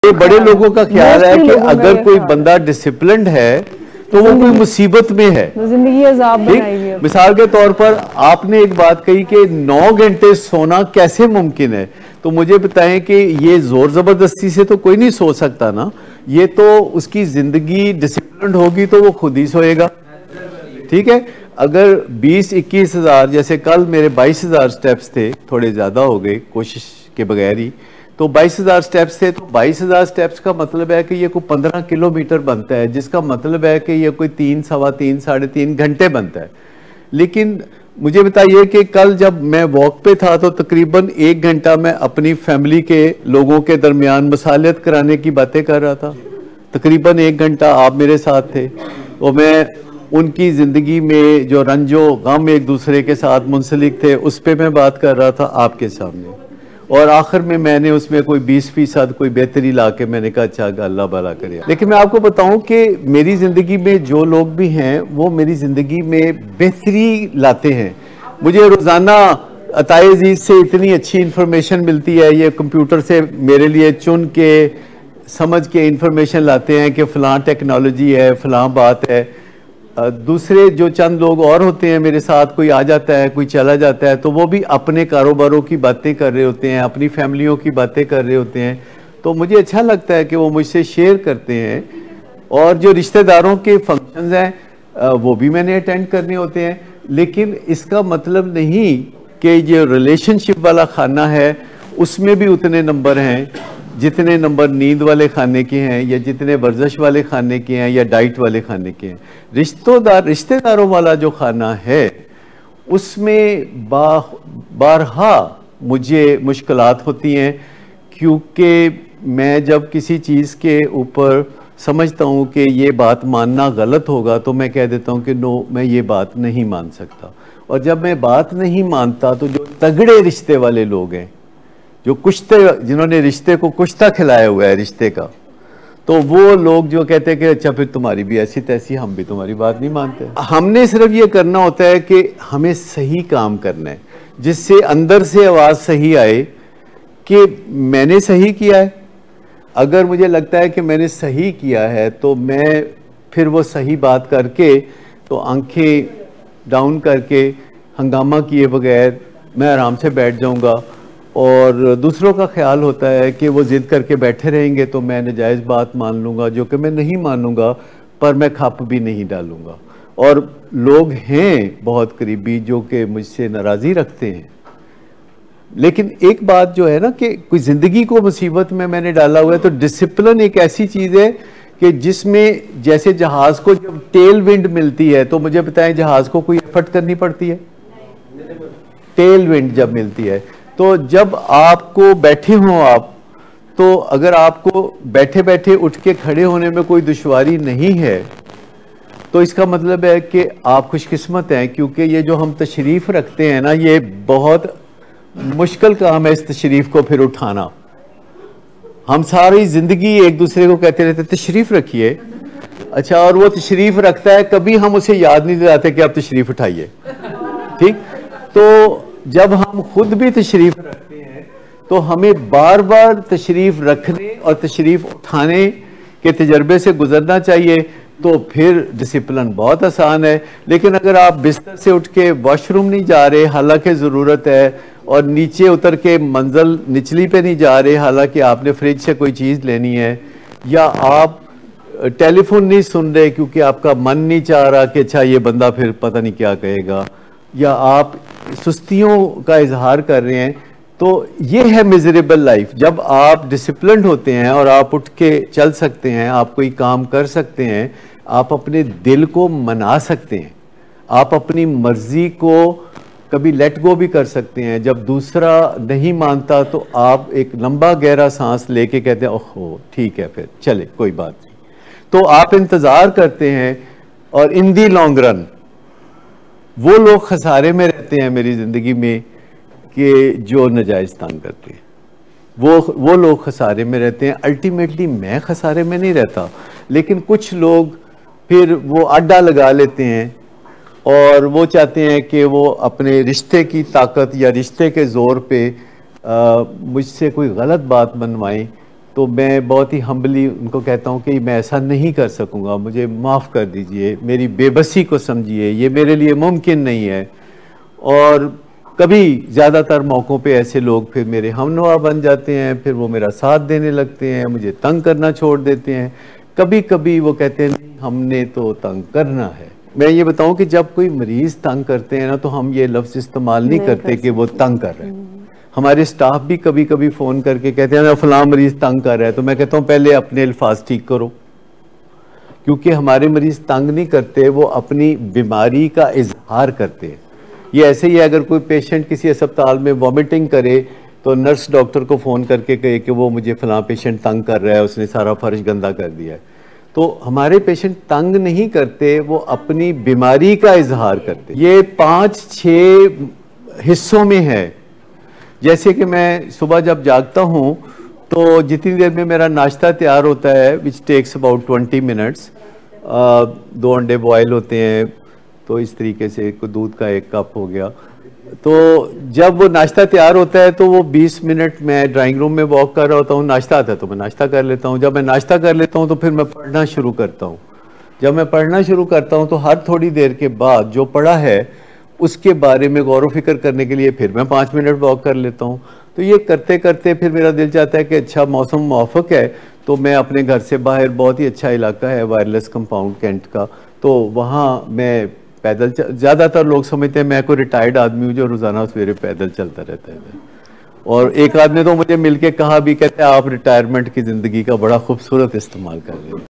ये बड़े लोगों का ख्याल है कि अगर कोई बंदा डिसिप्लिन्ड है तो वो कोई मुसीबत में है, जिंदगी अजाब बनाई हुई है। मिसाल के तौर पर आपने एक बात कही कि 9 घंटे सोना कैसे मुमकिन है, तो मुझे बताएं कि ये जोर जबरदस्ती से तो कोई नहीं सो सकता ना, ये तो उसकी जिंदगी डिसिप्लिन्ड होगी तो वो खुद ही सोएगा। ठीक है, अगर 20-21 हज़ार, जैसे कल मेरे 22,000 स्टेप्स थे, थोड़े ज़्यादा हो गए कोशिश के बगैर ही, तो 22,000 स्टेप्स थे, तो 22,000 स्टेप्स का मतलब है कि ये कोई 15 किलोमीटर बनता है, जिसका मतलब है कि ये कोई 3, सवा 3, 3.5 घंटे बनता है। लेकिन मुझे बताइए कि कल जब मैं वॉक पे था तो तकरीबन 1 घंटा मैं अपनी फैमिली के लोगों के दरमियान मसालियत कराने की बातें कर रहा था। तकरीबन 1 घंटा आप मेरे साथ थे और मैं उनकी ज़िंदगी में जो रंजो गम एक दूसरे के साथ मुंसलिक थे उस पर मैं बात कर रहा था आपके सामने, और आखिर में मैंने उसमें कोई 20% कोई बेहतरी ला के मैंने कहा अच्छा अल्लाह भला करे। लेकिन मैं आपको बताऊं कि मेरी ज़िंदगी में जो लोग भी हैं वो मेरी ज़िंदगी में बेहतरी लाते हैं। मुझे रोज़ाना अताए अजीज़ से इतनी अच्छी इन्फॉर्मेशन मिलती है, ये कंप्यूटर से मेरे लिए चुन के समझ के इन्फॉर्मेशन लाते हैं कि फ़लाँ टेक्नोलॉजी है, फ़लाँ बात है। दूसरे जो चंद लोग और होते हैं मेरे साथ, कोई आ जाता है कोई चला जाता है, तो वो भी अपने कारोबारों की बातें कर रहे होते हैं, अपनी फैमिलियों की बातें कर रहे होते हैं, तो मुझे अच्छा लगता है कि वो मुझसे शेयर करते हैं। और जो रिश्तेदारों के फंक्शंस हैं वो भी मैंने अटेंड करने होते हैं। लेकिन इसका मतलब नहीं कि जो रिलेशनशिप वाला खाना है उसमें भी उतने नंबर हैं जितने नंबर नींद वाले खाने के हैं, या जितने वर्जिश वाले खाने के हैं, या डाइट वाले खाने के हैं। रिश्तेदारों वाला जो खाना है उसमें बारहा मुझे मुश्किलात होती हैं, क्योंकि मैं जब किसी चीज़ के ऊपर समझता हूँ कि ये बात मानना गलत होगा तो मैं कह देता हूँ कि नो, मैं ये बात नहीं मान सकता। और जब मैं बात नहीं मानता तो जो तगड़े रिश्ते वाले लोग हैं, जो कुश्ते, जिन्होंने रिश्ते को कुश्ता खिलाया हुआ है रिश्ते का, तो वो लोग जो कहते हैं कि अच्छा फिर तुम्हारी भी ऐसी तैसी, हम भी तुम्हारी बात नहीं मानते। हमने सिर्फ ये करना होता है कि हमें सही काम करना है, जिससे अंदर से आवाज़ सही आए कि मैंने सही किया है। अगर मुझे लगता है कि मैंने सही किया है तो मैं फिर वो सही बात करके, तो आंखें डाउन करके हंगामा किए बगैर मैं आराम से बैठ जाऊंगा। और दूसरों का ख्याल होता है कि वो ज़िद करके बैठे रहेंगे तो मैं नजायज़ बात मान लूँगा, जो कि मैं नहीं मानूंगा, पर मैं खप भी नहीं डालूँगा। और लोग हैं बहुत करीबी जो कि मुझसे नाराज़ी रखते हैं, लेकिन एक बात जो है ना कि कोई ज़िंदगी को मुसीबत में मैंने डाला हुआ है, तो डिसिप्लिन एक ऐसी चीज़ है कि जिसमें जैसे जहाज़ को जब टेल विंड मिलती है, तो मुझे बताएं जहाज़ को कोई एफर्ट करनी पड़ती है? टेल विंड जब मिलती है, तो जब आपको बैठे हों आप, तो अगर आपको बैठे बैठे उठ के खड़े होने में कोई दुश्वारी नहीं है तो इसका मतलब है कि आप खुशकिस्मत हैं, क्योंकि ये जो हम तशरीफ़ रखते हैं ना, ये बहुत मुश्किल काम है इस तशरीफ़ को फिर उठाना। हम सारी ज़िंदगी एक दूसरे को कहते रहते तशरीफ़ रखिए, अच्छा, और वो तशरीफ़ रखता है, कभी हम उसे याद नहीं दिलाते कि आप तशरीफ़ उठाइए। ठीक, तो जब हम खुद भी तशरीफ़ रखते हैं तो हमें बार बार तशरीफ़ रखने और तशरीफ़ उठाने के तजर्बे से गुजरना चाहिए, तो फिर डिसिप्लिन बहुत आसान है। लेकिन अगर आप बिस्तर से उठ के वॉशरूम नहीं जा रहे हालांकि ज़रूरत है, और नीचे उतर के मंजिल निचली पे नहीं जा रहे हालांकि आपने फ्रिज से कोई चीज़ लेनी है, या आप टेलीफोन नहीं सुन रहे क्योंकि आपका मन नहीं चाह रहा कि अच्छा ये बंदा फिर पता नहीं क्या कहेगा, या आप सुस्तियों का इजहार कर रहे हैं, तो ये है मिजरेबल लाइफ। जब आप डिसिप्लिन्ड होते हैं और आप उठ के चल सकते हैं, आप कोई काम कर सकते हैं, आप अपने दिल को मना सकते हैं, आप अपनी मर्जी को कभी लेट गो भी कर सकते हैं। जब दूसरा नहीं मानता तो आप एक लंबा गहरा सांस लेके कहते हैं ओहो ठीक है फिर चले कोई बात नहीं, तो आप इंतज़ार करते हैं। और इन दी लॉन्ग रन वो लोग खसारे में रहते हैं मेरी ज़िंदगी में कि जो नाजायज़ तंग करते हैं, वो लोग खसारे में रहते हैं। अल्टीमेटली मैं खसारे में नहीं रहता, लेकिन कुछ लोग फिर वो अड्डा लगा लेते हैं और वो चाहते हैं कि वो अपने रिश्ते की ताकत या रिश्ते के ज़ोर पे मुझसे कोई गलत बात मनवाएं, तो मैं बहुत ही हम्बली उनको कहता हूँ कि मैं ऐसा नहीं कर सकूँगा, मुझे माफ़ कर दीजिए, मेरी बेबसी को समझिए, ये मेरे लिए मुमकिन नहीं है। और कभी ज़्यादातर मौक़ों पे ऐसे लोग फिर मेरे हमनवा बन जाते हैं, फिर वो मेरा साथ देने लगते हैं, मुझे तंग करना छोड़ देते हैं। कभी कभी वो कहते हैं नहीं हमने तो तंग करना है। मैं ये बताऊं कि जब कोई मरीज़ तंग करते हैं ना, तो हम ये लफ्ज़ इस्तेमाल नहीं करते कि वो तंग कर रहे हैं। हमारे स्टाफ भी कभी कभी फ़ोन करके कहते हैं ना फलां मरीज़ तंग कर रहा है, तो मैं कहता हूँ पहले अपने अल्फाज ठीक करो, क्योंकि हमारे मरीज़ तंग नहीं करते, वो अपनी बीमारी का इजहार करते हैं। ये ऐसे ही है, अगर कोई पेशेंट किसी अस्पताल में वॉमिटिंग करे तो नर्स डॉक्टर को फ़ोन करके कहे कि वो मुझे फ़लां पेशेंट तंग कर रहा है, उसने सारा फर्श गंदा कर दिया है। तो हमारे पेशेंट तंग नहीं करते, वो अपनी बीमारी का इजहार करते। ये 5-6 हिस्सों में है। जैसे कि मैं सुबह जब जागता हूँ तो जितनी देर में मेरा नाश्ता तैयार होता है, विच टेक्स अबाउट 20 मिनट्स, 2 अंडे बॉयल होते हैं, तो इस तरीके से दूध का 1 कप हो गया। तो जब वो नाश्ता तैयार होता है तो वो 20 मिनट मैं ड्राइंग रूम में वॉक कर रहा होता हूँ, नाश्ता आता है तो मैं नाश्ता कर लेता हूँ। जब मैं नाश्ता कर लेता हूँ तो फिर मैं पढ़ना शुरू करता हूँ। जब मैं पढ़ना शुरू करता हूँ तो हर थोड़ी देर के बाद जो पढ़ा है उसके बारे में गौर व फिक्र करने के लिए फिर मैं 5 मिनट वॉक कर लेता हूँ। तो ये करते करते फिर मेरा दिल चाहता है कि अच्छा मौसम मुआफ़िक है, तो मैं अपने घर से बाहर, बहुत ही अच्छा इलाका है वायरलेस कंपाउंड कैंट का, तो वहाँ मैं पैदल ज़्यादातर लोग समझते हैं मैं कोई रिटायर्ड आदमी हूँ जो रोज़ाना सवेरे पैदल चलता रहता है। और एक आदमी तो मुझे मिलके कहा भी, कहते हैं आप रिटायरमेंट की ज़िंदगी का बड़ा खूबसूरत इस्तेमाल कर रहे हैं।